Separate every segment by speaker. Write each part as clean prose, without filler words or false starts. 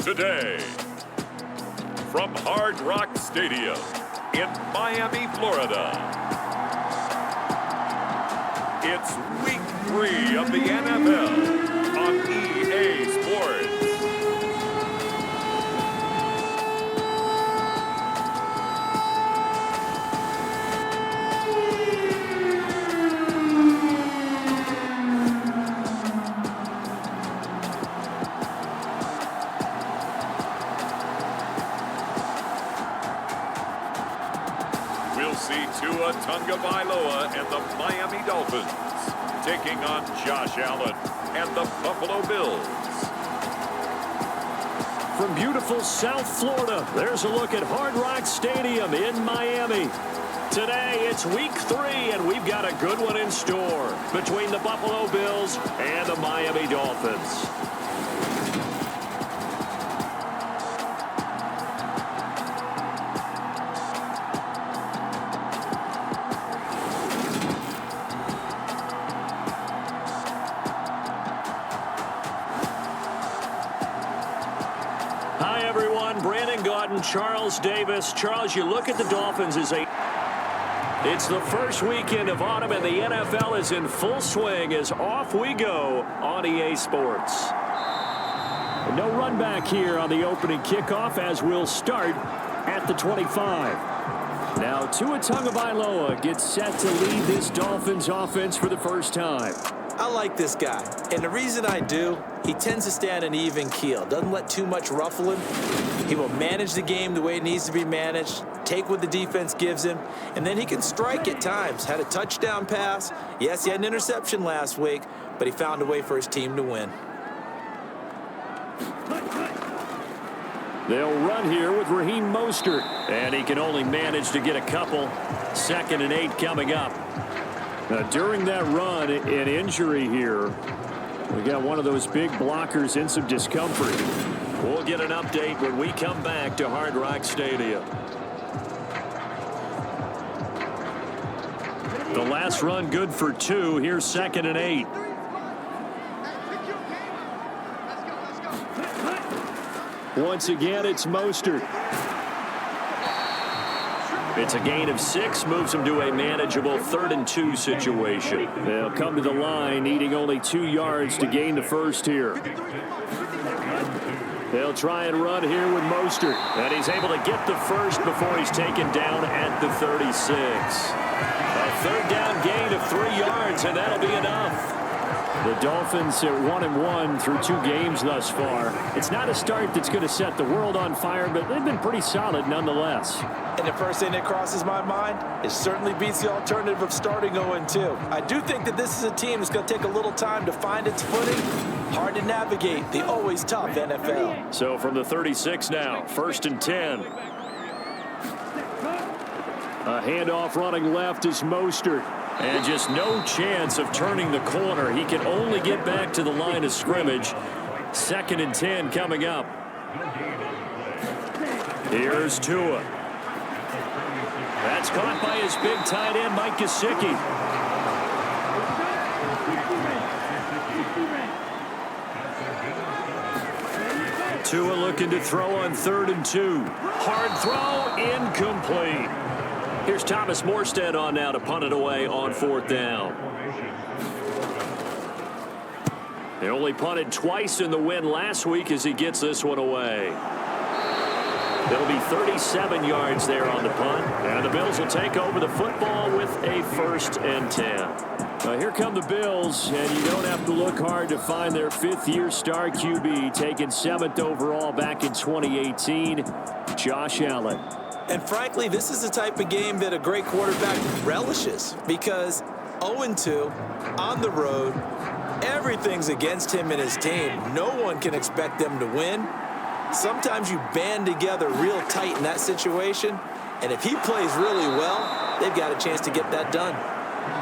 Speaker 1: today. From Hard Rock Stadium in Miami, Florida, it's Week 3 of the NFL on EA Sports. We'll see Tua Tagovailoa and the Miami Dolphins taking on Josh Allen and the Buffalo Bills.
Speaker 2: From beautiful South Florida, there's a look at Hard Rock Stadium in Miami. Today, it's Week 3, and we've got a good one in store between the Buffalo Bills and the Miami Dolphins. Hi, everyone. Brandon Gaudin, Charles Davis. Charles, you look at the Dolphins as it's the first weekend of autumn, and the NFL is in full swing as off we go on EA Sports. No run back here on the opening kickoff as we'll start at the 25. Now, Tua Tagovailoa gets set to lead this Dolphins offense for the first time.
Speaker 3: I like this guy, and the reason I do, he tends to stay on an even keel. Doesn't let too much ruffle him. He will manage the game the way it needs to be managed, take what the defense gives him, and then he can strike at times. Had a touchdown pass. Yes, he had an interception last week, but he found a way for his team to win.
Speaker 2: They'll run here with Raheem Mostert, and he can only manage to get a couple. 2nd and 8 coming up. During that run, an injury here. We got one of those big blockers in some discomfort. We'll get an update when we come back to Hard Rock Stadium. The last run good for 2. Here's 2nd and 8. Once again, it's Mostert. It's a gain of 6, moves him to a manageable 3rd and 2 situation. They'll come to the line, needing only 2 yards to gain the first here. They'll try and run here with Mostert, and he's able to get the first before he's taken down at the 36. A 3rd down gain of 3 yards, and that'll be enough. The Dolphins are 1-1 through 2 games thus far. It's not a start that's going to set the world on fire, but they've been pretty solid nonetheless.
Speaker 3: And the first thing that crosses my mind, it certainly beats the alternative of starting 0-2. I do think that this is a team that's going to take a little time to find its footing. Hard to navigate the always tough NFL.
Speaker 2: So from the 36 now, 1st and 10. A handoff running left is Mostert. And just no chance of turning the corner. He can only get back to the line of scrimmage. 2nd and 10 coming up. Here's Tua. That's caught by his big tight end, Mike Gesicki. Tua looking to throw on 3rd and 2. Hard throw, incomplete. Here's Thomas Morstead on now to punt it away on 4th down. They only punted twice in the win last week as he gets this one away. It'll be 37 yards there on the punt. And the Bills will take over the football with a 1st and 10. Here come the Bills, and you don't have to look hard to find their 5th-year star QB, taken 7th overall back in 2018, Josh Allen.
Speaker 3: And frankly, this is the type of game that a great quarterback relishes because 0-2 on the road, everything's against him and his team. No one can expect them to win. Sometimes you band together real tight in that situation, and if he plays really well, they've got a chance to get that done.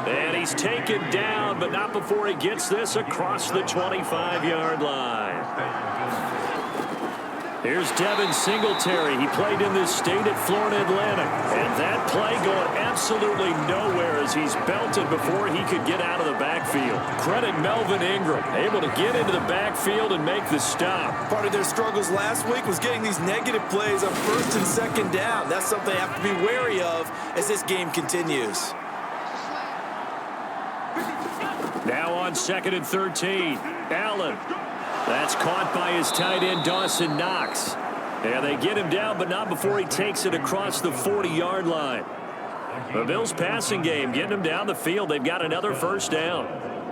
Speaker 2: And he's taken down, but not before he gets this across the 25-yard line. Here's Devin Singletary. He played in this state at Florida Atlantic. And that play going absolutely nowhere as he's belted before he could get out of the backfield. Credit Melvin Ingram, able to get into the backfield and make the stop.
Speaker 3: Part of their struggles last week was getting these negative plays on first and second down. That's something they have to be wary of as this game continues.
Speaker 2: Now on 2nd and 13. Allen. That's caught by his tight end, Dawson Knox. And they get him down, but not before he takes it across the 40-yard line. The Bills' passing game getting them down the field. They've got another first down.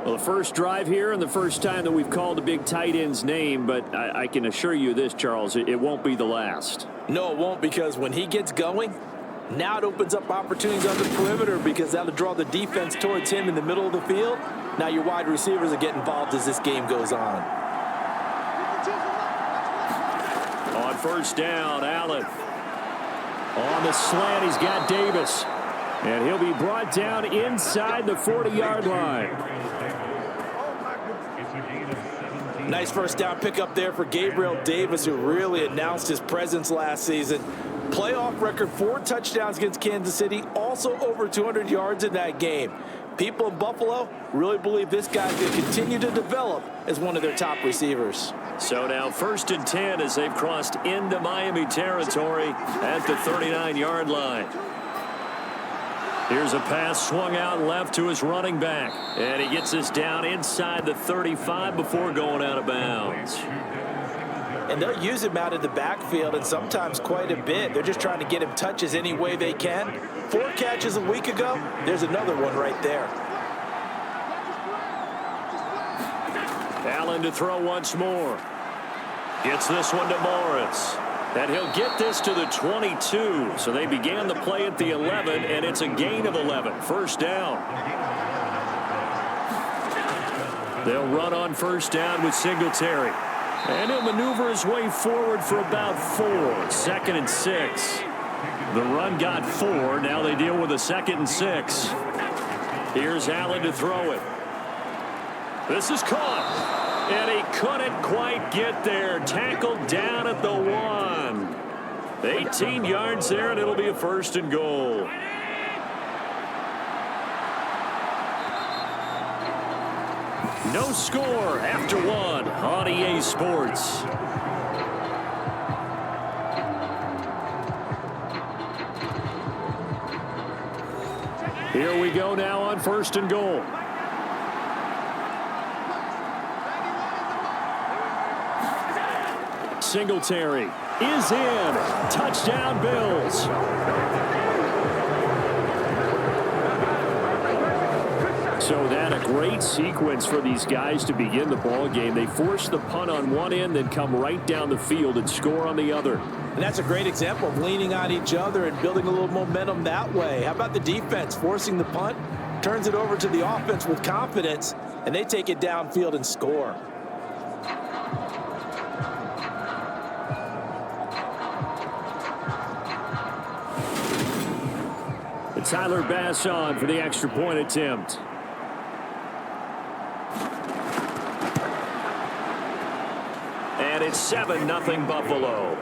Speaker 2: Well, the first drive here and the first time that we've called a big tight end's name, but I can assure you this, Charles, it won't be the last.
Speaker 3: No, it won't, because when he gets going, now it opens up opportunities on the perimeter because that'll draw the defense towards him in the middle of the field. Now your wide receivers are getting involved as this game goes on.
Speaker 2: On first down, Allen. On the slant, he's got Davis. And he'll be brought down inside the 40-yard line.
Speaker 3: Nice first down pickup there for Gabriel Davis, who really announced his presence last season. Playoff record, 4 touchdowns against Kansas City, also over 200 yards in that game. People in Buffalo really believe this guy's going to continue to develop as one of their top receivers.
Speaker 2: So now 1st and 10 as they've crossed into Miami territory at the 39-yard line. Here's a pass swung out left to his running back. And he gets this down inside the 35 before going out of bounds.
Speaker 3: And they'll use him out of the backfield, and sometimes quite a bit. They're just trying to get him touches any way they can. 4 catches a week ago. There's another one right there.
Speaker 2: Allen to throw once more. Gets this one to Morris. And he'll get this to the 22. So they began the play at the 11, and it's a gain of 11. First down. They'll run on first down with Singletary. And he'll maneuver his way forward for about 4. 2nd and 6. The run got 4. Now they deal with a 2nd and 6. Here's Allen to throw it. This is caught. And he couldn't quite get there. Tackled down at the 1. 18 yards there, and it'll be a 1st and goal. No score after 1 on EA Sports. Here we go now on 1st and goal. Singletary is in. Touchdown, Bills. So that a great sequence for these guys to begin the ball game. They force the punt on one end, then come right down the field and score on the other.
Speaker 3: And that's a great example of leaning on each other and building a little momentum that way. How about the defense forcing the punt, turns it over to the offense with confidence, and they take it downfield and score.
Speaker 2: Tyler Bass on for the extra point attempt. And it's 7-0 Buffalo.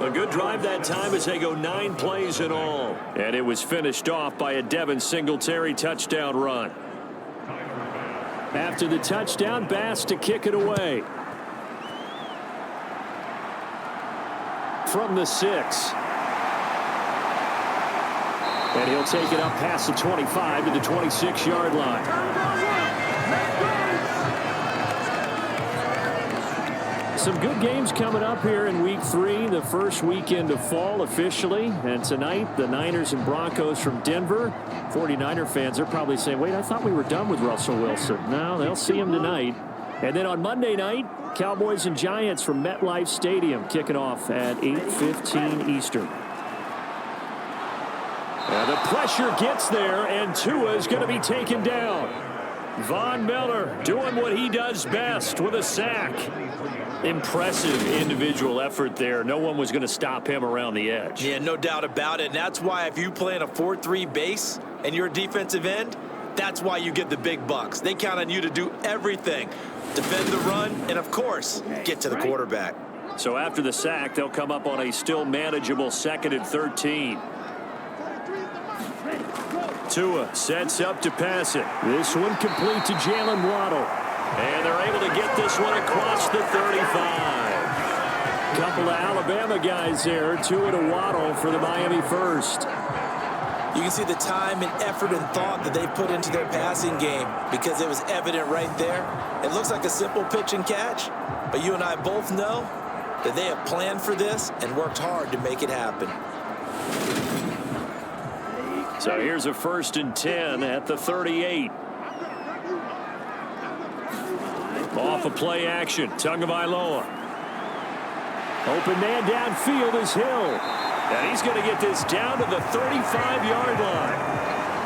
Speaker 2: A good drive that time as they go 9 plays in all. And it was finished off by a Devin Singletary touchdown run. After the touchdown, Bass to kick it away. From the 6. And he'll take it up past the 25 to the 26-yard line. Some good games coming up here in Week 3, the first weekend of fall officially. And tonight, the Niners and Broncos from Denver. 49er fans are probably saying, wait, I thought we were done with Russell Wilson. No, they'll see him tonight. And then on Monday night, Cowboys and Giants from MetLife Stadium kicking off at 8:15 Eastern. And the pressure gets there, and Tua is going to be taken down. Von Miller doing what he does best with a sack. Impressive individual effort there. No one was going to stop him around the edge.
Speaker 3: Yeah, no doubt about it. And that's why if you play in a 4-3 base and you're a defensive end, that's why you get the big bucks. They count on you to do everything. Defend the run and, of course, get to the quarterback.
Speaker 2: So after the sack, they'll come up on a still manageable 2nd and 13. Tua sets up to pass it. This one complete to Jalen Waddle. And they're able to get this one across the 35. Couple of Alabama guys there. Tua to Waddle for the Miami first.
Speaker 3: You can see the time and effort and thought that they put into their passing game because it was evident right there. It looks like a simple pitch and catch, but you and I both know that they have planned for this and worked hard to make it happen.
Speaker 2: So here's a 1st and 10 at the 38. Off of play action, Tagovailoa. Open man downfield is Hill. And he's going to get this down to the 35-yard line.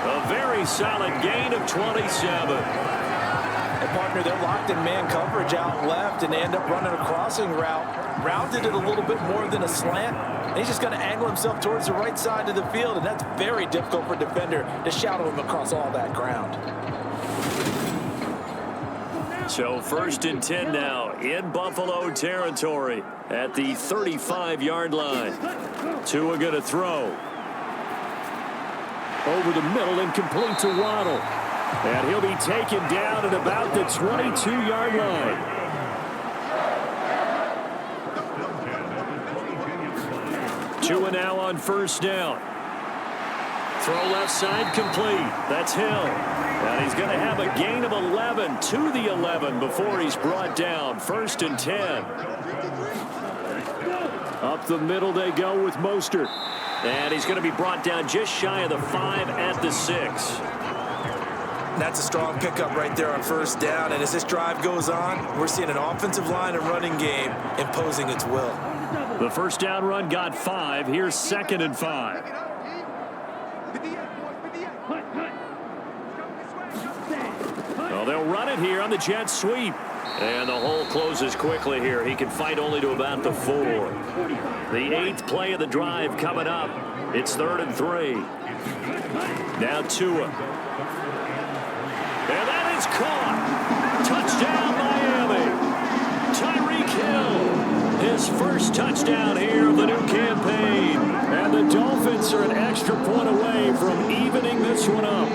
Speaker 2: A very solid gain of 27.
Speaker 3: And partner, they're locked in man coverage out left and they end up running a crossing route. Rounded it a little bit more than a slant. And he's just going to angle himself towards the right side of the field. And that's very difficult for a defender to shadow him across all that ground.
Speaker 2: So 1st and 10 now in Buffalo territory at the 35-yard line. Tua going to throw. Over the middle and complete to Waddle. And he'll be taken down at about the 22-yard line. Tua now on 1st down. Throw left side complete. That's Hill. And he's going to have a gain of 11 to the 11 before he's brought down. 1st and 10. Up the middle they go with Mostert. And he's going to be brought down just shy of the 5 at the 6.
Speaker 3: That's a strong pickup right there on 1st down. And as this drive goes on, we're seeing an offensive line and running game imposing its will.
Speaker 2: The 1st down run got 5. Here's 2nd and 5. Well, they'll run it here on the jet sweep. And the hole closes quickly here. He can fight only to about the 4. The 8th play of the drive coming up. It's 3rd and 3. Now Tua. And that is caught. Touchdown, Miami. Tyreek Hill. His first touchdown here of the new campaign. And the Dolphins are an extra point away from evening this one up.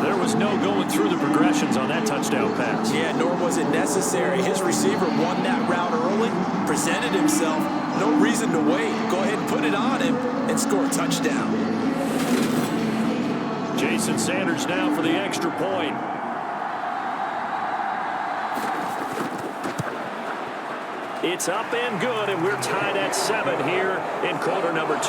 Speaker 2: There was no going through the progressions on that touchdown pass.
Speaker 3: Yeah, nor was it necessary. His receiver won that route early, presented himself. No reason to wait. Go ahead and put it on him and score a touchdown.
Speaker 2: Jason Sanders now for the extra point. It's up and good, and we're tied at 7 here in quarter number 2.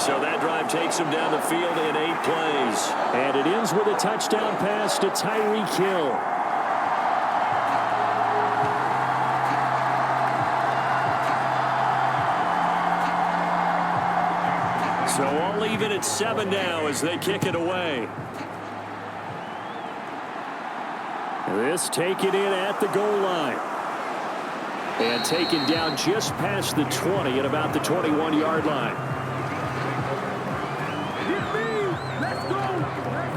Speaker 2: So that drive takes him down the field in 8 plays. And it ends with a touchdown pass to Tyreek Hill. So all even at 7 now as they kick it away. This taken in at the goal line. And taken down just past the 20 at about the 21-yard line.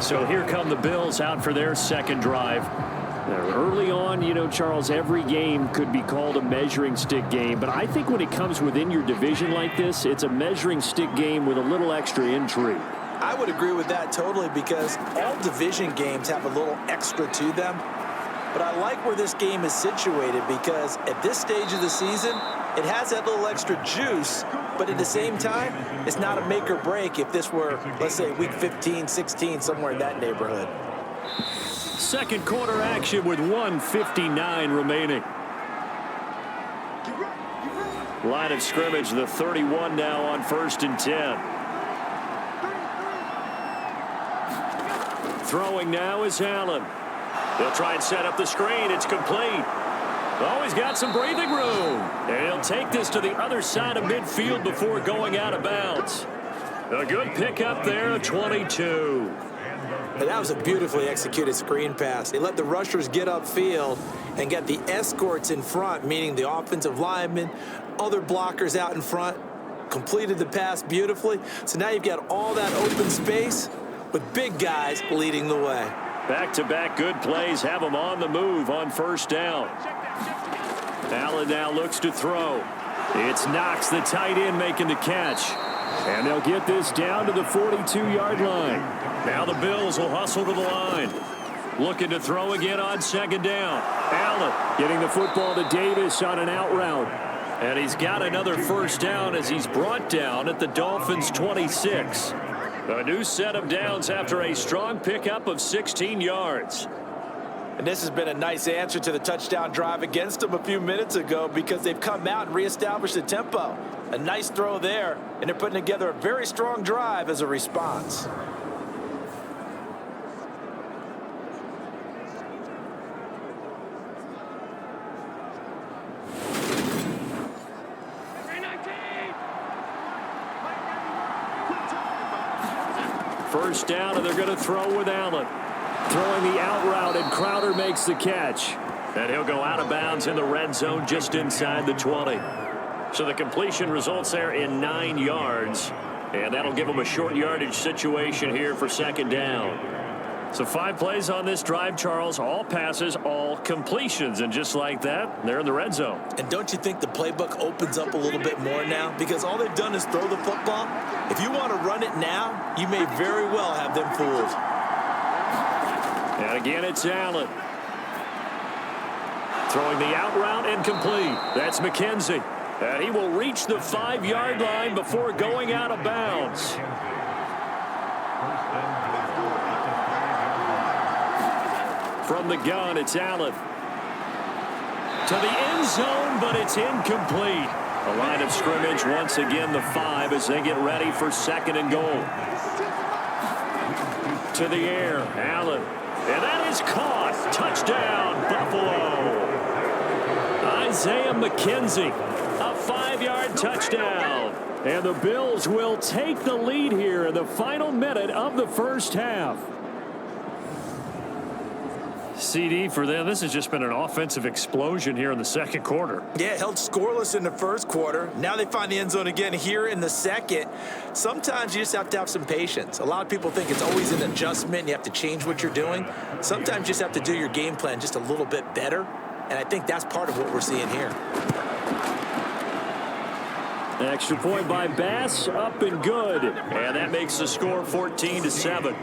Speaker 2: So here come the Bills out for their second drive. Early on, you know, Charles, every game could be called a measuring stick game. But I think when it comes within your division like this, it's a measuring stick game with a little extra intrigue.
Speaker 3: I would agree with that totally because all division games have a little extra to them. But I like where this game is situated because at this stage of the season, it has that little extra juice. But at the same time, it's not a make or break if this were, let's say, week 15, 16, somewhere in that neighborhood.
Speaker 2: Second quarter action with 1:59 remaining. Line of scrimmage, the 31 now on 1st and 10. Throwing now is Allen. He'll try and set up the screen. It's complete. Oh, he's got some breathing room. And he'll take this to the other side of midfield before going out of bounds. A good pickup there, 22.
Speaker 3: And that was a beautifully executed screen pass. They let the rushers get upfield and get the escorts in front, meaning the offensive linemen, other blockers out in front, completed the pass beautifully. So now you've got all that open space with big guys leading the way.
Speaker 2: Back-to-back good plays have him on the move on first down. Allen now looks to throw. It's Knox, the tight end, making the catch. And they'll get this down to the 42-yard line. Now the Bills will hustle to the line. Looking to throw again on second down. Allen getting the football to Davis on an out route. And he's got another first down as he's brought down at the Dolphins' 26. A new set of downs after a strong pickup of 16 yards.
Speaker 3: And this has been a nice answer to the touchdown drive against them a few minutes ago because they've come out and reestablished the tempo. A nice throw there, and they're putting together a very strong drive as a response.
Speaker 2: First down, and they're going to throw with Allen. Throwing the out route, and Crowder makes the catch. And he'll go out of bounds in the red zone just inside the 20. So the completion results there in 9 yards. And that'll give them a short yardage situation here for second down. So 5 plays on this drive, Charles. All passes, all completions. And just like that, they're in the red zone.
Speaker 3: And don't you think the playbook opens up a little bit more now? Because all they've done is throw the football. If you want to run it now, you may very well have them fooled.
Speaker 2: And again, it's Allen. Throwing the out route and complete. That's McKenzie. And he will reach the 5-yard line before going out of bounds. From the gun, it's Allen. To the end zone, but it's incomplete. A line of scrimmage, once again, the 5 as they get ready for second and goal. To the air, Allen. And that is caught. Touchdown, Buffalo. Isaiah McKenzie, a 5-yard touchdown. And the Bills will take the lead here in the final minute of the first half. CD, for them, this has just been an offensive explosion here in the second quarter.
Speaker 3: Yeah, held scoreless in the first quarter. Now they find the end zone again here in the second. Sometimes you just have to have some patience. A lot of people think it's always an adjustment. You have to change what you're doing. Sometimes you just have to do your game plan just a little bit better. And I think that's part of what we're seeing here.
Speaker 2: Extra point by Bass, up and good. And that makes the score 14-7.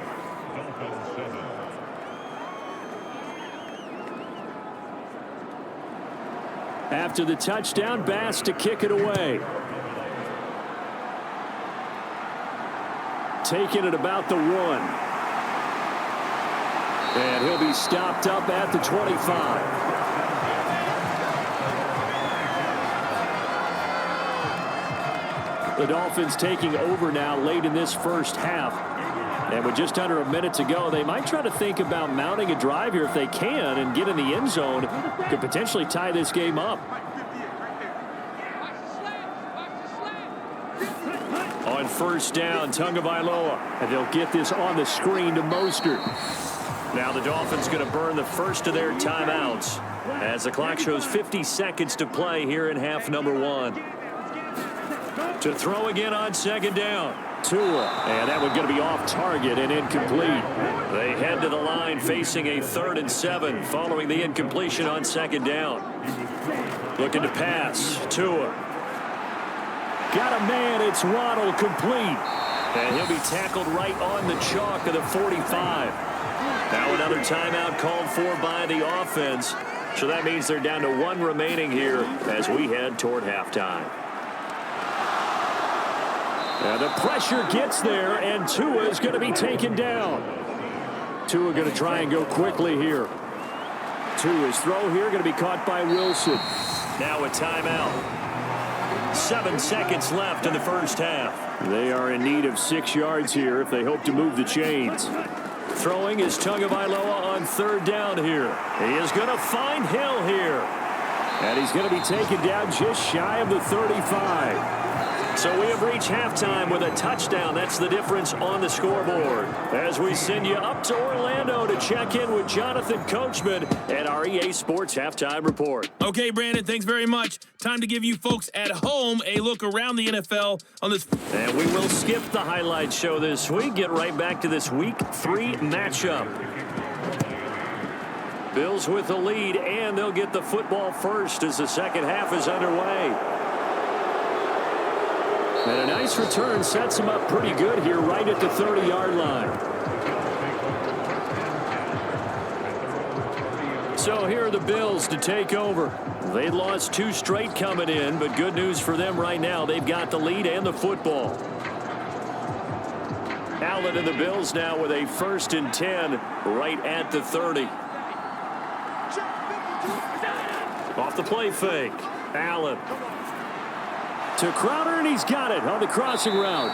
Speaker 2: After the touchdown, Bass to kick it away. Taking it about the 1. And he'll be stopped up at the 25. The Dolphins taking over now late in this first half. And with just under a minute to go, they might try to think about mounting a drive here if they can and get in the end zone. Could potentially tie this game up. On first down, Tagovailoa. And they'll get this on the screen to Mostert. Now the Dolphins going to burn the first of their timeouts as the clock shows 50 seconds to play here in half number 1. To throw again on second down. Tua, and that one going to be off target and incomplete. They head to the line facing a 3rd and 7 following the incompletion on second down. Looking to pass. Tua. Got a man. It's Waddle, complete. And he'll be tackled right on the chalk of the 45. Now another timeout called for by the offense. So that means they're down to 1 remaining here as we head toward halftime. And the pressure gets there, and Tua is going to be taken down. Tua going to try and go quickly here. Tua's throw here going to be caught by Wilson. Now a timeout. 7 seconds left in the first half. They are in need of 6 yards here if they hope to move the chains. Throwing is Tagovailoa on 3rd down here. He is going to find Hill here. And he's going to be taken down just shy of the 35. So we have reached halftime with a touchdown. That's the difference on the scoreboard. As we send you up to Orlando to check in with Jonathan Coachman at our EA Sports Halftime Report.
Speaker 4: Okay, Brandon, thanks very much. Time to give you folks at home a look around the NFL on this.
Speaker 2: And we will skip the highlight show this week. Get right back to this Week 3 matchup. Bills with the lead, and they'll get the football first as the second half is underway. And a nice return sets them up pretty good here right at the 30-yard line. So here are the Bills to take over. They lost 2 straight coming in, but good news for them right now. They've got the lead and the football. Allen and the Bills now with a 1st and 10 right at the 30. Off the play fake. Allen to Crowder, and he's got it on the crossing route.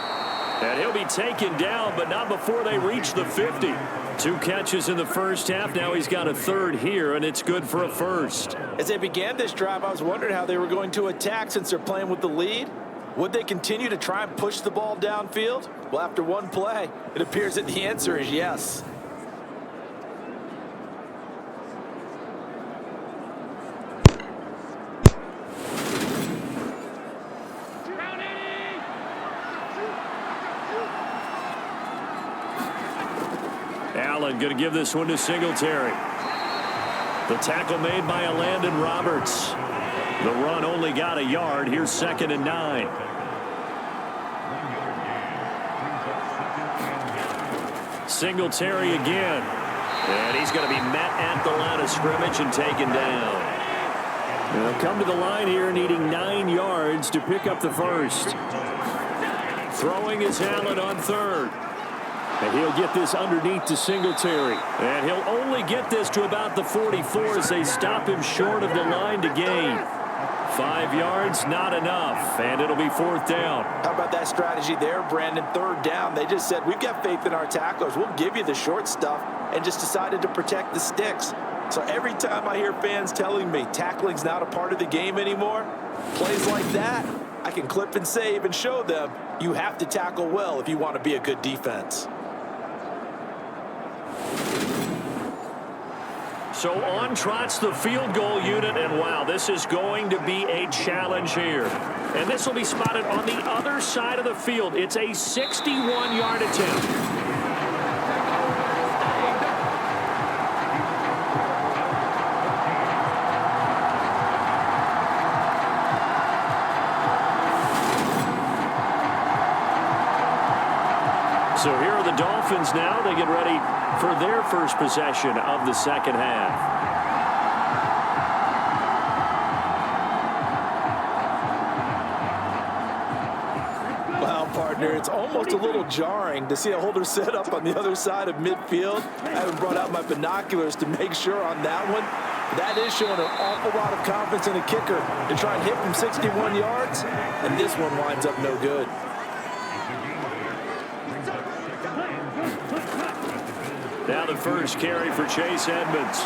Speaker 2: And he'll be taken down, but not before they reach the 50. 2 catches in the first half. Now he's got a 3rd here, and it's good for a 1st.
Speaker 3: As they began this drive, I was wondering how they were going to attack since they're playing with the lead. Would they continue to try and push the ball downfield? Well, after one play, it appears that the answer is yes.
Speaker 2: Allen going to give this one to Singletary. The tackle made by Landon Roberts. The run only got a yard. Here's 2nd and 9. Singletary again. And he's going to be met at the line of scrimmage and taken down. They'll come to the line here needing 9 yards to pick up the 1st. Throwing is Allen on 3rd. And he'll get this underneath to Singletary. And he'll only get this to about the 44 as they stop him short of the line to gain. 5 yards, not enough. And it'll be 4th down.
Speaker 3: How about that strategy there, Brandon? 3rd down. They just said, we've got faith in our tacklers. We'll give you the short stuff, and just decided to protect the sticks. So every time I hear fans telling me tackling's not a part of the game anymore, plays like that, I can clip and save and show them you have to tackle well if you want to be a good defense.
Speaker 2: So on trots the field goal unit, and wow, this is going to be a challenge here. And this will be spotted on the other side of the field. It's a 61-yard attempt. So here are the Dolphins now. They get ready for their first possession of the second half.
Speaker 3: Well, partner, it's almost a little jarring to see a holder set up on the other side of midfield. I haven't brought out my binoculars to make sure on that one. That is showing an awful lot of confidence in a kicker to try and hit from 61 yards, and this one winds up no good.
Speaker 2: Now the first carry for Chase Edmonds.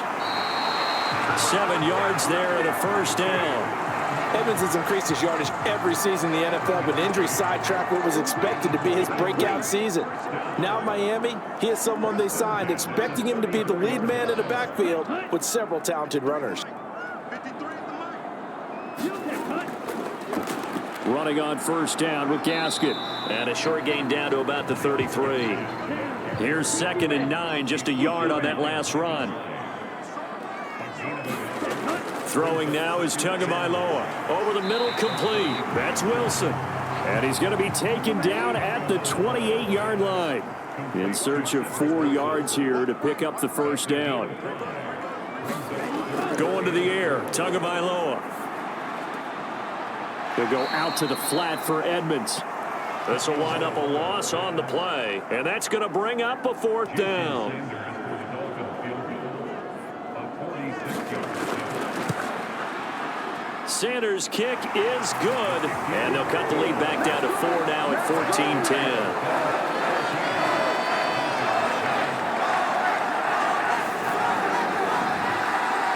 Speaker 2: 7 yards there and a 1st down.
Speaker 3: Edmonds has increased his yardage every season in the NFL, but injury sidetracked what was expected to be his breakout season. Now Miami, he is someone they signed, expecting him to be the lead man in the backfield with several talented runners.
Speaker 2: Running on 1st down with Gaskin. And a short gain down to about the 33. Here's 2nd and 9, just a yard on that last run. Throwing now is Tagovailoa. Over the middle, complete. That's Wilson. And he's going to be taken down at the 28-yard line. In search of 4 yards here to pick up the 1st down. Going to the air, Tagovailoa. They'll go out to the flat for Edmonds. This will wind up a loss on the play, and that's going to bring up a 4th down. Sanders' kick is good, and they'll cut the lead back down to 4 now at 14-10.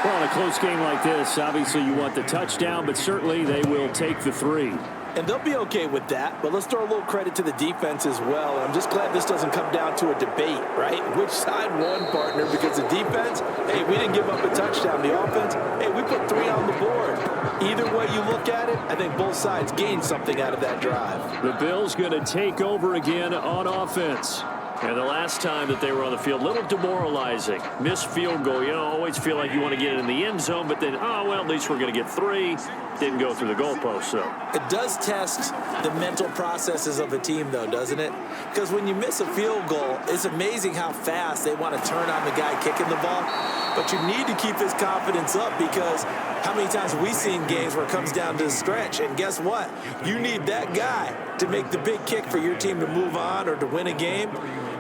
Speaker 2: Well, in a close game like this, obviously you want the touchdown, but certainly they will take the 3.
Speaker 3: And they'll be okay with that, but let's throw a little credit to the defense as well. I'm just glad this doesn't come down to a debate, right? Which side won, partner? Because the defense, hey, we didn't give up a touchdown. The offense, hey, we put 3 on the board. Either way you look at it, I think both sides gained something out of that drive.
Speaker 2: The Bills going to take over again on offense. And the last time that they were on the field, a little demoralizing. Missed field goal. You know, always feel like you want to get it in the end zone, but then, oh, well, at least we're going to get 3. Didn't go through the goalpost, so.
Speaker 3: It does test the mental processes of a team, though, doesn't it? Because when you miss a field goal, it's amazing how fast they want to turn on the guy kicking the ball. But you need to keep his confidence up, because how many times have we seen games where it comes down to the stretch? And guess what? You need that guy to make the big kick for your team to move on or to win a game.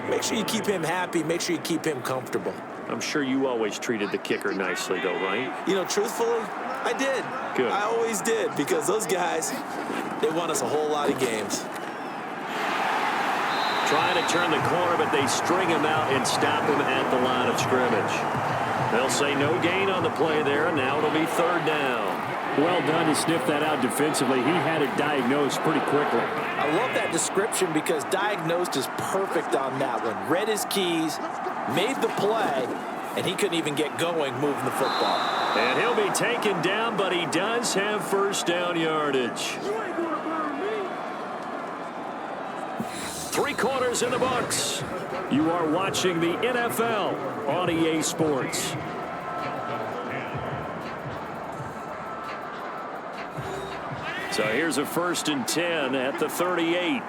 Speaker 3: Make sure you keep him happy. Make sure you keep him comfortable.
Speaker 2: I'm sure you always treated the kicker nicely, though, right?
Speaker 3: You know, truthfully, I did.
Speaker 2: Good.
Speaker 3: I always did, because those guys, they won us a whole lot of games.
Speaker 2: Trying to turn the corner, but they string him out and stop him at the line of scrimmage. They'll say no gain on the play there, and now it'll be 3rd down.
Speaker 5: Well done to sniff that out defensively. He had it diagnosed pretty quickly.
Speaker 3: I love that description, because diagnosed is perfect on that one. Read his keys, made the play, and he couldn't even get going moving the football.
Speaker 2: And he'll be taken down, but he does have 1st down yardage. 3 quarters in the books. You are watching the NFL on EA Sports. So here's a 1st and 10 at the 38.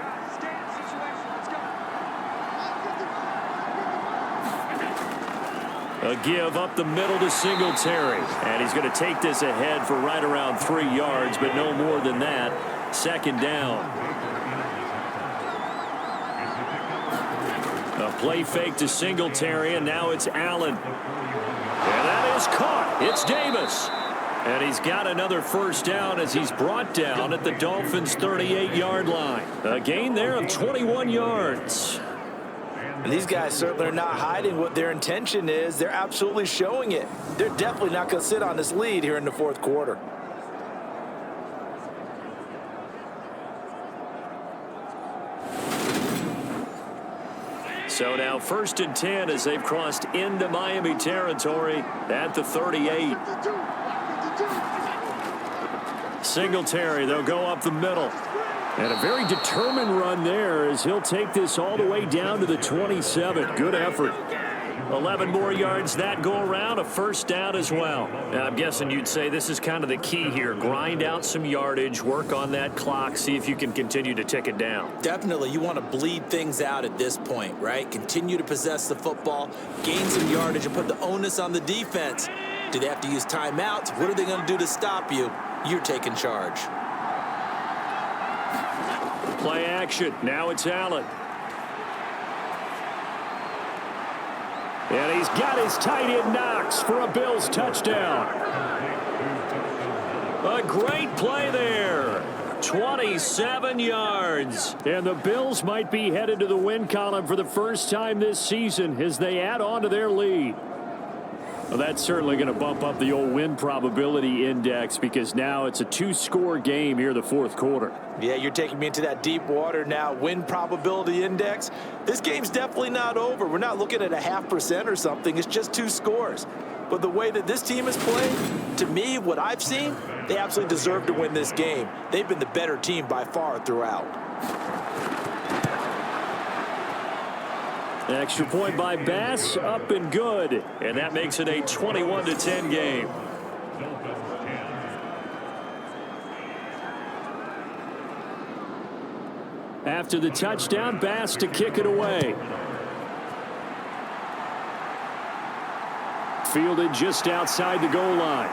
Speaker 2: A give up the middle to Singletary. And he's going to take this ahead for right around 3 yards, but no more than that. 2nd down. A play fake to Singletary, and now it's Allen. And that is caught. It's Davis. And he's got another 1st down as he's brought down at the Dolphins' 38-yard line. A gain there of 21 yards.
Speaker 3: And these guys certainly are not hiding what their intention is. They're absolutely showing it. They're definitely not going to sit on this lead here in the 4th quarter.
Speaker 2: So now 1st and 10 as they've crossed into Miami territory at the 38. Singletary, they'll go up the middle. And a very determined run there as he'll take this all the way down to the 27. Good effort. 11 more yards that go around, a 1st down as well. Now, I'm guessing you'd say this is kind of the key here. Grind out some yardage, work on that clock, see if you can continue to tick it down.
Speaker 3: Definitely. You want to bleed things out at this point, right? Continue to possess the football, gain some yardage, and put the onus on the defense. Do they have to use timeouts? What are they going to do to stop you? You're taking charge.
Speaker 2: Play action. Now it's Allen. And he's got his tight end Knox for a Bills touchdown. A great play there. 27 yards.
Speaker 5: And the Bills might be headed to the win column for the first time this season as they add on to their lead. Well, that's certainly going to bump up the old win probability index, because now it's a 2-score game here in the 4th quarter.
Speaker 3: Yeah, you're taking me into that deep water now. Win probability index. This game's definitely not over. We're not looking at a 0.5% or something. It's just 2 scores. But the way that this team has played, to me, what I've seen, they absolutely deserve to win this game. They've been the better team by far throughout.
Speaker 2: Extra point by Bass, up and good. And that makes it a 21-10 game.
Speaker 5: After the touchdown, Bass to kick it away. Fielded just outside the goal line.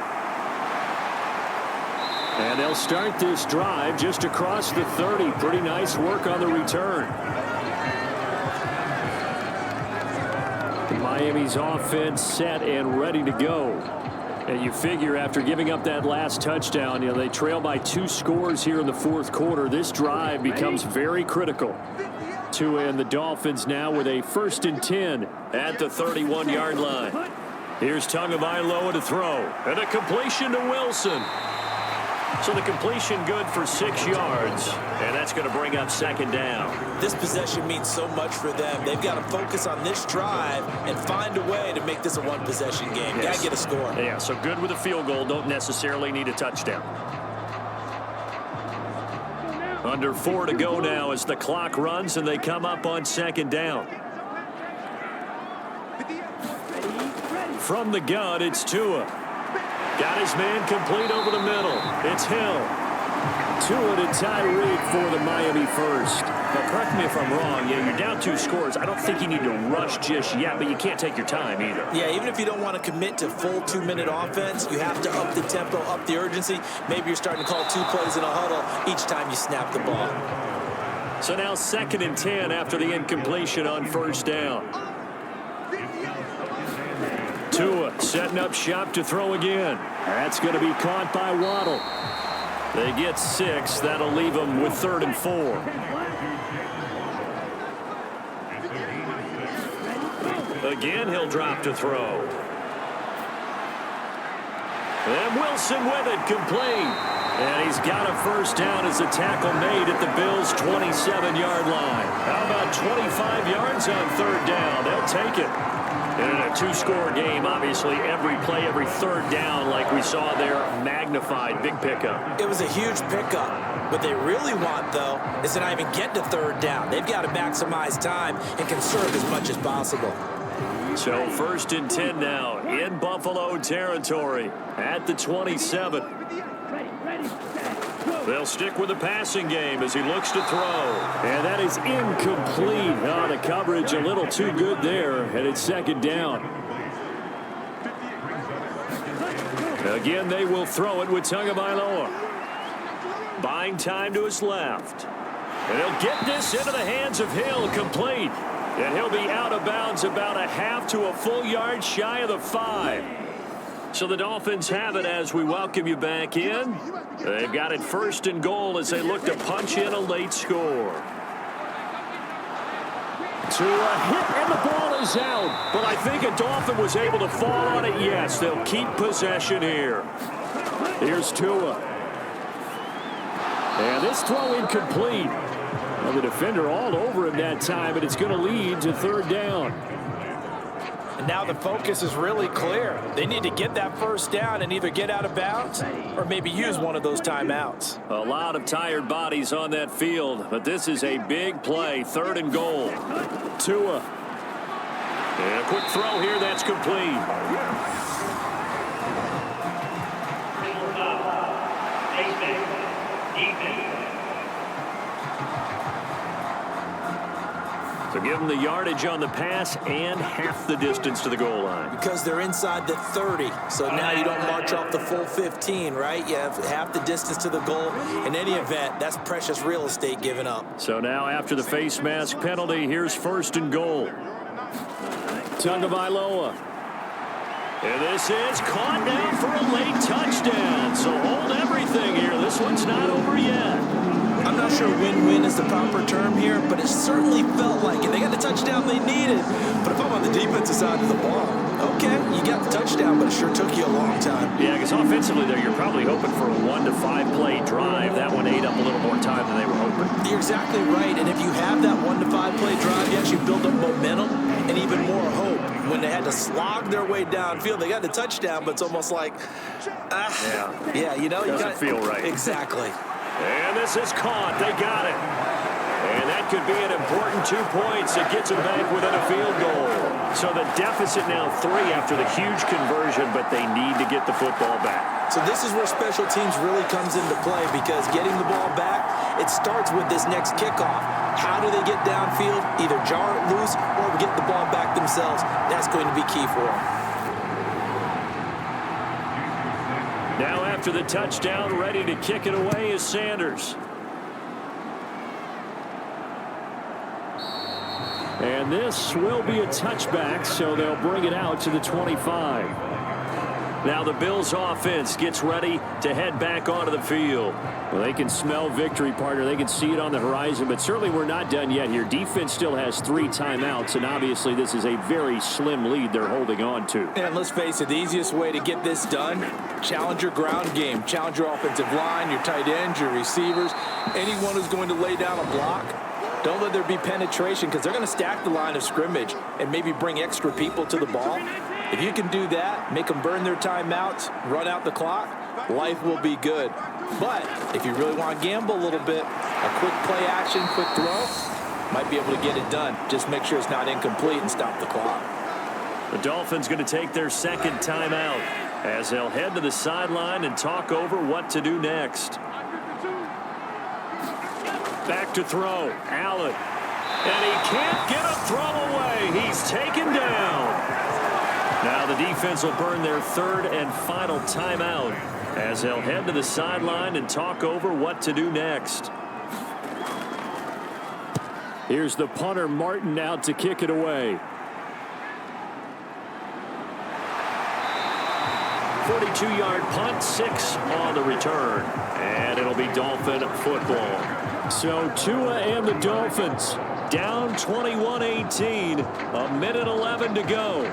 Speaker 5: And they'll start this drive just across the 30. Pretty nice work on the return. Miami's offense set and ready to go. And you figure after giving up that last touchdown, you know, they trail by 2 scores here in the 4th quarter. This drive becomes very critical. And the Dolphins now with a 1st and 10
Speaker 2: at the 31-yard line. Here's Tagovailoa to throw. And a completion to Wilson. So the completion good for 6 yards. And that's going to bring up 2nd down.
Speaker 3: This possession means so much for them. They've got to focus on this drive and find a way to make this a 1-possession game.
Speaker 2: Yes.
Speaker 3: Got to get a score.
Speaker 2: Yeah, so good with a field goal. Don't necessarily need a touchdown. Under 4 to go now as the clock runs and they come up on 2nd down. from the gun, it's Tua. Got his man complete over the middle. It's Hill. Tua to Tyreek for the Miami first.
Speaker 5: Now, correct me if I'm wrong. Yeah, you're down 2 scores. I don't think you need to rush just yet, but you can't take your time either.
Speaker 3: Yeah, even if you don't want to commit to full 2-minute offense, you have to up the tempo, up the urgency. Maybe you're starting to call 2 plays in a huddle each time you snap the ball.
Speaker 2: So now 2nd and 10 after the incompletion on first down. Tua setting up shop to throw again. That's going to be caught by Waddle. They get 6. That'll leave them with 3rd and 4. Again, he'll drop to throw. And Wilson with it, complete. And he's got a first down as a tackle made at the Bills' 27-yard line. How about 25 yards on 3rd down? They'll take it. And in a 2-score game, obviously, every play, every 3rd down, like we saw there, magnified. Big pickup.
Speaker 3: It was a huge pickup. What they really want, though, is to not even get to 3rd down. They've got to maximize time and conserve as much as possible.
Speaker 2: So 1st and 10 now in Buffalo territory at the 27. They'll stick with the passing game as he looks to throw. And that is incomplete. Oh, the coverage a little too good there, and it's 2nd down. Again, they will throw it with Tagovailoa. Buying time to his left. And he'll get this into the hands of Hill, complete. And he'll be out of bounds about a half to a full yard shy of the 5. So the Dolphins have it as we welcome you back in. They've got it 1st and goal as they look to punch in a late score. To a hit, and the ball is out. But I think a Dolphin was able to fall on it. Yes, they'll keep possession here. Here's Tua. And this throw incomplete. Well, the defender all over him that time, but it's going to lead to 3rd down.
Speaker 3: And now the focus is really clear. They need to get that first down and either get out of bounds or maybe use one of those timeouts.
Speaker 2: A lot of tired bodies on that field, but this is a big play. 3rd and goal. Tua. And a quick throw here. That's complete. So give them the yardage on the pass and half the distance to the goal line.
Speaker 3: Because they're inside the 30, so now you don't march off the full 15, right? You have half the distance to the goal. In any event, that's precious real estate given up.
Speaker 2: So now after the face mask penalty, here's 1st and goal. Tagovailoa. And this is caught now for a late touchdown. So hold everything here. This one's not over yet.
Speaker 3: I'm not sure win-win is the proper term here, but it certainly felt like it. They got the touchdown they needed. But if I'm on the defensive side of the ball, okay, you got the touchdown, but it sure took you a long time.
Speaker 2: Yeah, because offensively there, you're probably hoping for a 1 to 5 play drive. That one ate up a little more time than they were hoping.
Speaker 3: You're exactly right, and if you have that 1 to 5 play drive, you actually build up momentum and even more hope. When they had to slog their way downfield, they got the touchdown, but it's almost like, yeah, you know,
Speaker 2: doesn't feel right.
Speaker 3: Exactly.
Speaker 2: And this is caught. They got it. And that could be an important 2 points. It gets them back within a field goal. So the deficit now 3 after the huge conversion, but they need to get the football back.
Speaker 3: So this is where special teams really comes into play, because getting the ball back, it starts with this next kickoff. How do they get downfield? Either jar it loose or get the ball back themselves. That's going to be key for them.
Speaker 2: Now after the touchdown, ready to kick it away is Sanders. And this will be a touchback, so they'll bring it out to the 25. Now the Bills offense gets ready to head back onto the field. Well, they can smell victory, partner. They can see it on the horizon, but certainly we're not done yet here. Defense still has 3 timeouts, and obviously this is a very slim lead they're holding on to.
Speaker 3: And let's face it, the easiest way to get this done, challenge your ground game. Challenge your offensive line, your tight ends, your receivers, anyone who's going to lay down a block. Don't let there be penetration, because they're going to stack the line of scrimmage and maybe bring extra people to the ball. If you can do that, make them burn their timeouts, run out the clock, life will be good. But if you really want to gamble a little bit, a quick play action, quick throw, might be able to get it done. Just make sure it's not incomplete and stop the clock.
Speaker 2: The Dolphins going to take their second timeout as they'll head to the sideline and talk over what to do next. Back to throw. Allen. And he can't get a throw away. He's taken down. Now the defense will burn their third and final timeout as they'll head to the sideline and talk over what to do next.
Speaker 5: Here's the punter, Martin, out to kick it away.
Speaker 2: 42-yard punt, 6 on the return. And it'll be Dolphin football.
Speaker 5: So Tua and the Dolphins down 21-18. A minute 11 to go.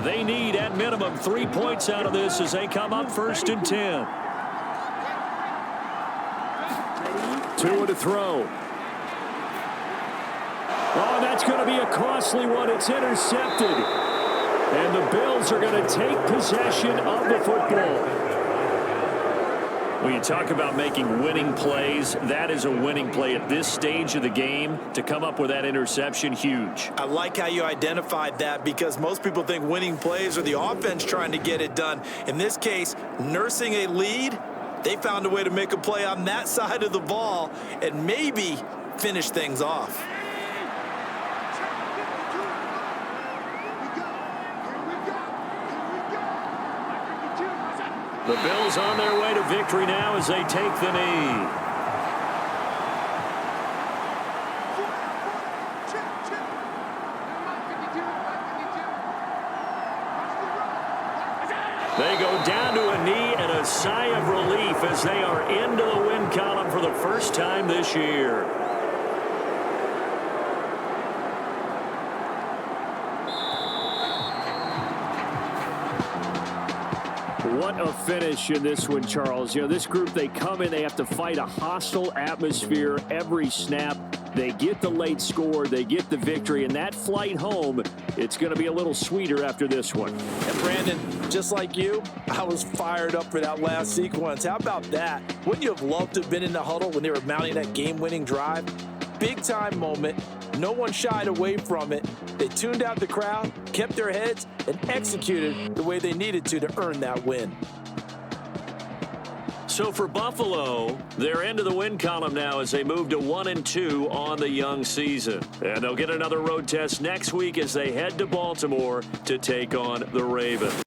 Speaker 5: They need at minimum 3 points out of this as they come up 1st and 10. Tua to throw. Oh, that's going to be a costly one. It's intercepted. And the Bills are going to take possession of the football.
Speaker 2: When you talk about making winning plays, that is a winning play at this stage of the game. To come up with that interception, huge.
Speaker 3: I like how you identified that because most people think winning plays are the offense trying to get it done. In this case, nursing a lead, they found a way to make a play on that side of the ball and maybe finish things off.
Speaker 2: The Bills on their way to victory now as they take the knee. They go down to a knee and a sigh of relief as they are into the win column for the first time this year.
Speaker 5: What a finish in this one, Charles. You know, this group, they come in, they have to fight a hostile atmosphere every snap. They get the late score, they get the victory, and that flight home, it's going to be a little sweeter after this one.
Speaker 3: And Brandon, just like you, I was fired up for that last sequence. How about that? Wouldn't you have loved to have been in the huddle when they were mounting that game-winning drive? Big-time moment. No one shied away from it. They tuned out the crowd, kept their heads, and executed the way they needed to earn that win.
Speaker 2: So for Buffalo, they're into the win column now as they move to 1-2 on the young season. And they'll get another road test next week as they head to Baltimore to take on the Ravens.